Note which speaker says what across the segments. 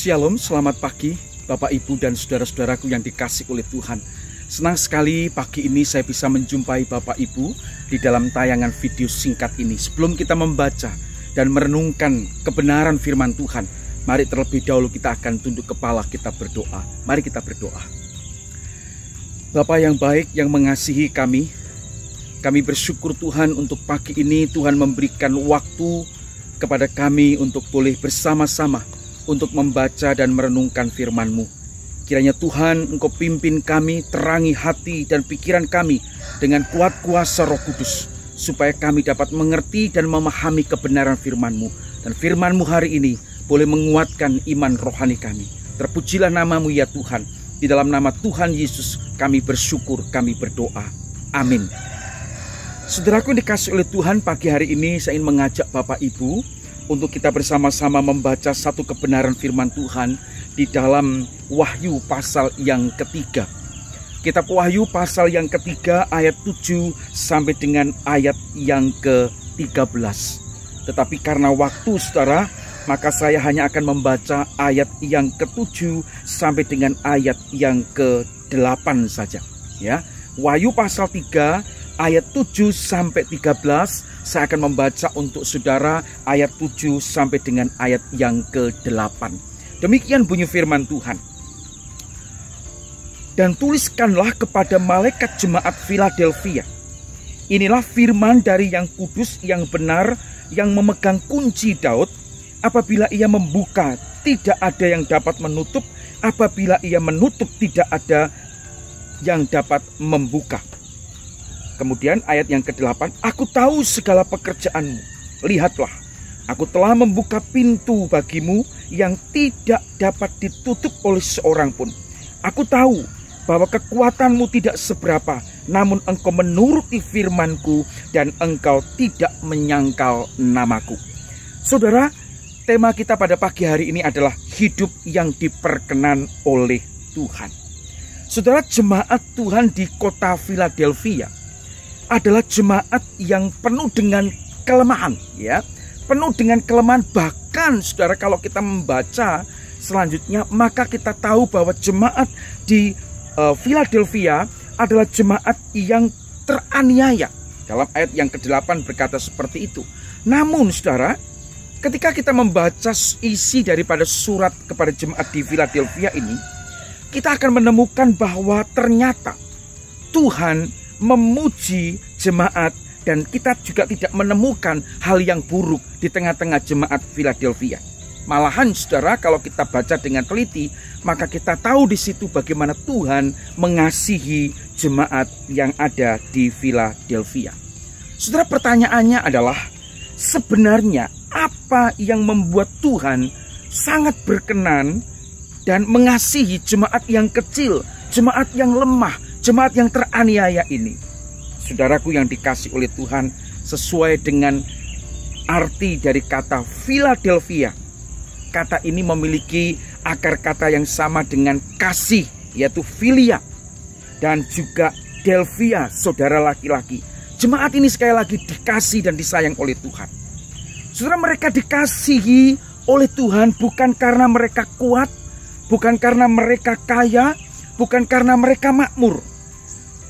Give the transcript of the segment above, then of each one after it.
Speaker 1: Shalom, selamat pagi Bapak Ibu dan saudara-saudaraku yang dikasih oleh Tuhan. Senang sekali pagi ini saya bisa menjumpai Bapak Ibu di dalam tayangan video singkat ini. Sebelum kita membaca dan merenungkan kebenaran firman Tuhan, mari terlebih dahulu kita akan tunduk kepala, kita berdoa. Mari kita berdoa. Bapa yang baik yang mengasihi kami bersyukur Tuhan untuk pagi ini Tuhan memberikan waktu kepada kami untuk boleh bersama-sama untuk membaca dan merenungkan firman-Mu. Kiranya Tuhan Engkau pimpin kami, terangi hati dan pikiran kami dengan kuat kuasa Roh Kudus, supaya kami dapat mengerti dan memahami kebenaran firman-Mu. Dan firman-Mu hari ini boleh menguatkan iman rohani kami. Terpujilah nama-Mu ya Tuhan. Di dalam nama Tuhan Yesus kami bersyukur, kami berdoa. Amin. Saudaraku yang dikasih oleh Tuhan, pagi hari ini saya ingin mengajak Bapak Ibu untuk kita bersama-sama membaca satu kebenaran firman Tuhan di dalam Wahyu pasal yang ketiga. Kitab Wahyu pasal yang ketiga ayat 7 sampai dengan ayat yang ke-13. Tetapi karena waktu saudara, maka saya hanya akan membaca ayat yang ke-7 sampai dengan ayat yang ke-8 saja. Ya, Wahyu pasal 3 ayat 7 sampai 13. Saya akan membaca untuk saudara ayat 7 sampai dengan ayat yang ke-8. Demikian bunyi firman Tuhan. Dan tuliskanlah kepada malaikat jemaat Philadelphia. Inilah firman dari yang kudus, yang benar, yang memegang kunci Daud. Apabila ia membuka, tidak ada yang dapat menutup. Apabila ia menutup, tidak ada yang dapat membuka. Kemudian ayat yang ke-8, aku tahu segala pekerjaanmu. Lihatlah, aku telah membuka pintu bagimu yang tidak dapat ditutup oleh seorang pun. Aku tahu bahwa kekuatanmu tidak seberapa, namun engkau menuruti firmanku dan engkau tidak menyangkal namaku. Saudara, tema kita pada pagi hari ini adalah hidup yang diperkenan oleh Tuhan. Saudara, jemaat Tuhan di kota Philadelphia adalah jemaat yang penuh dengan kelemahan, ya, penuh dengan kelemahan. Bahkan saudara, kalau kita membaca selanjutnya, maka kita tahu bahwa jemaat di Philadelphia adalah jemaat yang teraniaya. Dalam ayat yang ke-8 berkata seperti itu. Namun saudara, ketika kita membaca isi daripada surat kepada jemaat di Philadelphia ini, kita akan menemukan bahwa ternyata Tuhan memuji jemaat, dan kita juga tidak menemukan hal yang buruk di tengah-tengah jemaat Philadelphia. Malahan saudara, kalau kita baca dengan teliti, maka kita tahu di situ bagaimana Tuhan mengasihi jemaat yang ada di Philadelphia. Saudara, pertanyaannya adalah, sebenarnya apa yang membuat Tuhan sangat berkenan dan mengasihi jemaat yang kecil, jemaat yang lemah, jemaat yang teraniaya ini? Saudaraku yang dikasih oleh Tuhan, sesuai dengan arti dari kata Philadelphia, kata ini memiliki akar kata yang sama dengan kasih, yaitu philia, dan juga Delphia, saudara laki-laki. Jemaat ini sekali lagi dikasih dan disayang oleh Tuhan. Saudara, mereka dikasihi oleh Tuhan bukan karena mereka kuat, bukan karena mereka kaya, bukan karena mereka makmur.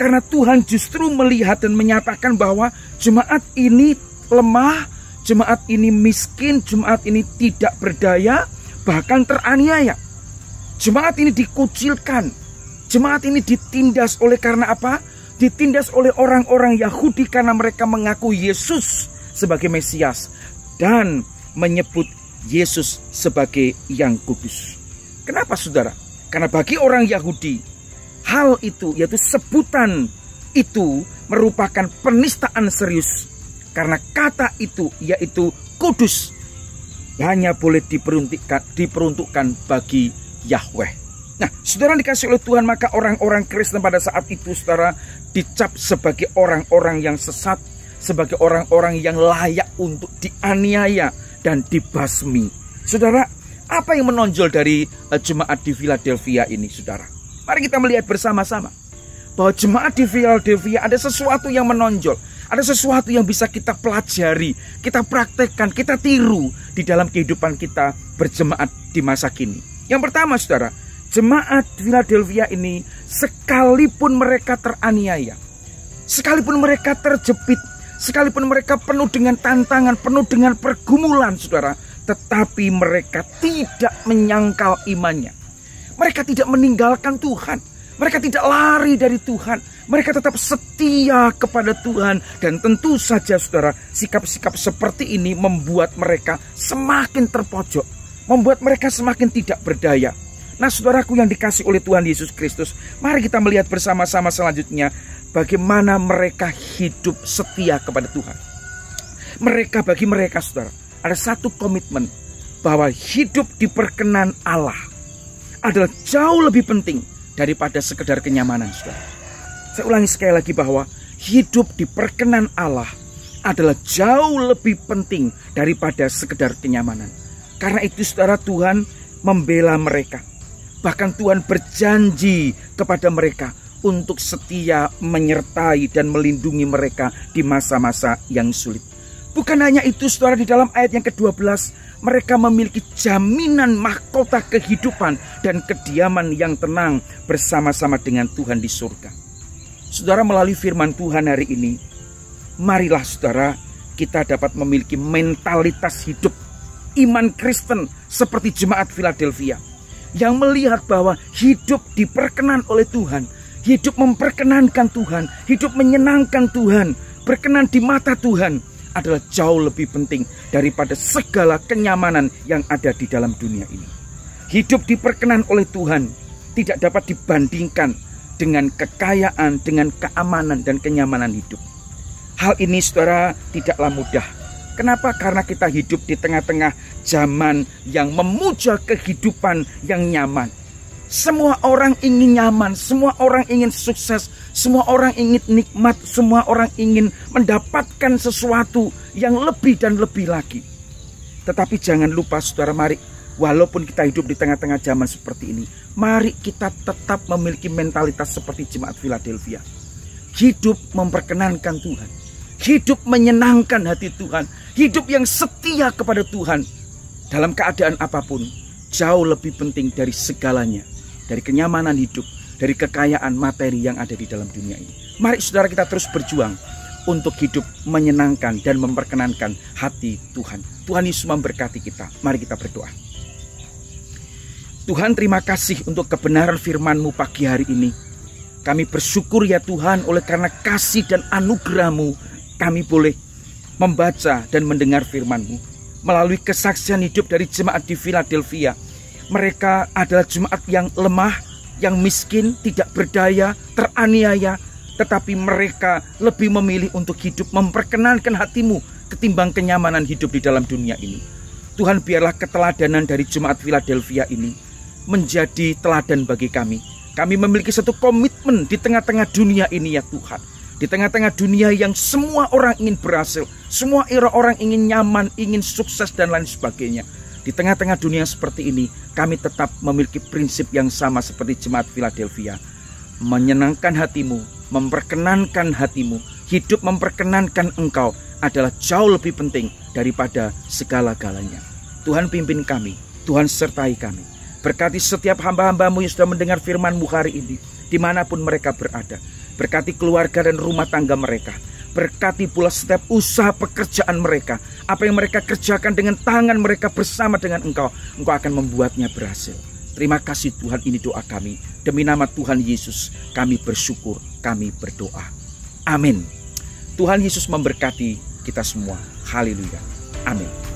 Speaker 1: Karena Tuhan justru melihat dan menyatakan bahwa jemaat ini lemah, jemaat ini miskin, jemaat ini tidak berdaya, bahkan teraniaya. Jemaat ini dikucilkan, jemaat ini ditindas oleh karena apa? Ditindas oleh orang-orang Yahudi karena mereka mengaku Yesus sebagai Mesias dan menyebut Yesus sebagai yang kudus. Kenapa saudara? Karena bagi orang Yahudi, hal itu, yaitu sebutan itu, merupakan penistaan serius. Karena kata itu, yaitu kudus, hanya boleh diperuntukkan bagi Yahweh. Nah, saudara dikasih oleh Tuhan, maka orang-orang Kristen pada saat itu saudara dicap sebagai orang-orang yang sesat, sebagai orang-orang yang layak untuk dianiaya dan dibasmi. Saudara, apa yang menonjol dari jemaat di Philadelphia ini saudara? Mari kita melihat bersama-sama bahwa jemaat di Philadelphia ada sesuatu yang menonjol. Ada sesuatu yang bisa kita pelajari, kita praktekkan, kita tiru di dalam kehidupan kita berjemaat di masa kini. Yang pertama, saudara, jemaat Philadelphia ini sekalipun mereka teraniaya, sekalipun mereka terjepit, sekalipun mereka penuh dengan tantangan, penuh dengan pergumulan, saudara, tetapi mereka tidak menyangkal imannya. Mereka tidak meninggalkan Tuhan. Mereka tidak lari dari Tuhan. Mereka tetap setia kepada Tuhan. Dan tentu saja, saudara, sikap-sikap seperti ini membuat mereka semakin terpojok, membuat mereka semakin tidak berdaya. Nah, saudaraku yang dikasih oleh Tuhan Yesus Kristus, mari kita melihat bersama-sama selanjutnya bagaimana mereka hidup setia kepada Tuhan. Bagi mereka, saudara, ada satu komitmen bahwa hidup diperkenan Allah adalah jauh lebih penting daripada sekedar kenyamanan, saudara. Saya ulangi sekali lagi bahwa hidup diperkenan Allah adalah jauh lebih penting daripada sekedar kenyamanan. Karena itu, saudara, Tuhan membela mereka. Bahkan Tuhan berjanji kepada mereka untuk setia menyertai dan melindungi mereka di masa-masa yang sulit. Bukan hanya itu, saudara, di dalam ayat yang ke-12, mereka memiliki jaminan mahkota kehidupan dan kediaman yang tenang bersama-sama dengan Tuhan di surga. Saudara, melalui firman Tuhan hari ini, marilah, saudara, kita dapat memiliki mentalitas hidup iman Kristen seperti jemaat Philadelphia, yang melihat bahwa hidup diperkenan oleh Tuhan, hidup memperkenankan Tuhan, hidup menyenangkan Tuhan, berkenan di mata Tuhan adalah jauh lebih penting daripada segala kenyamanan yang ada di dalam dunia ini. Hidup diperkenan oleh Tuhan tidak dapat dibandingkan dengan kekayaan, dengan keamanan dan kenyamanan hidup. Hal ini, saudara, tidaklah mudah. Kenapa? Karena kita hidup di tengah-tengah zaman yang memuja kehidupan yang nyaman. Semua orang ingin nyaman, semua orang ingin sukses, semua orang ingin nikmat, semua orang ingin mendapatkan sesuatu yang lebih dan lebih lagi. Tetapi jangan lupa, saudara, mari, walaupun kita hidup di tengah-tengah zaman seperti ini, mari kita tetap memiliki mentalitas seperti jemaat Philadelphia. Hidup memperkenankan Tuhan, hidup menyenangkan hati Tuhan, hidup yang setia kepada Tuhan dalam keadaan apapun jauh lebih penting dari segalanya, dari kenyamanan hidup, dari kekayaan materi yang ada di dalam dunia ini. Mari, saudara, kita terus berjuang untuk hidup menyenangkan dan memperkenankan hati Tuhan. Tuhan Yesus memberkati kita. Mari kita berdoa. Tuhan, terima kasih untuk kebenaran firman-Mu pagi hari ini. Kami bersyukur, ya Tuhan, oleh karena kasih dan anugerah-Mu, kami boleh membaca dan mendengar firman-Mu. Melalui kesaksian hidup dari jemaat di Philadelphia, mereka adalah jemaat yang lemah, yang miskin, tidak berdaya, teraniaya, tetapi mereka lebih memilih untuk hidup memperkenankan hati-Mu ketimbang kenyamanan hidup di dalam dunia ini. Tuhan, biarlah keteladanan dari jemaat Philadelphia ini menjadi teladan bagi kami. Kami memiliki satu komitmen di tengah-tengah dunia ini, ya Tuhan. Di tengah-tengah dunia yang semua orang ingin berhasil, semua orang ingin nyaman, ingin sukses dan lain sebagainya. Di tengah-tengah dunia seperti ini, kami tetap memiliki prinsip yang sama seperti jemaat Philadelphia. Menyenangkan hati-Mu, memperkenankan hati-Mu, hidup memperkenankan Engkau adalah jauh lebih penting daripada segala-galanya. Tuhan, pimpin kami, Tuhan sertai kami. Berkati setiap hamba-hamba-Mu yang sudah mendengar firman-Mu hari ini, dimanapun mereka berada. Berkati keluarga dan rumah tangga mereka. Berkati pula setiap usaha pekerjaan mereka. Apa yang mereka kerjakan dengan tangan mereka bersama dengan Engkau, Engkau akan membuatnya berhasil. Terima kasih Tuhan, ini doa kami. Demi nama Tuhan Yesus, kami bersyukur, kami berdoa. Amin. Tuhan Yesus memberkati kita semua. Haleluya. Amin.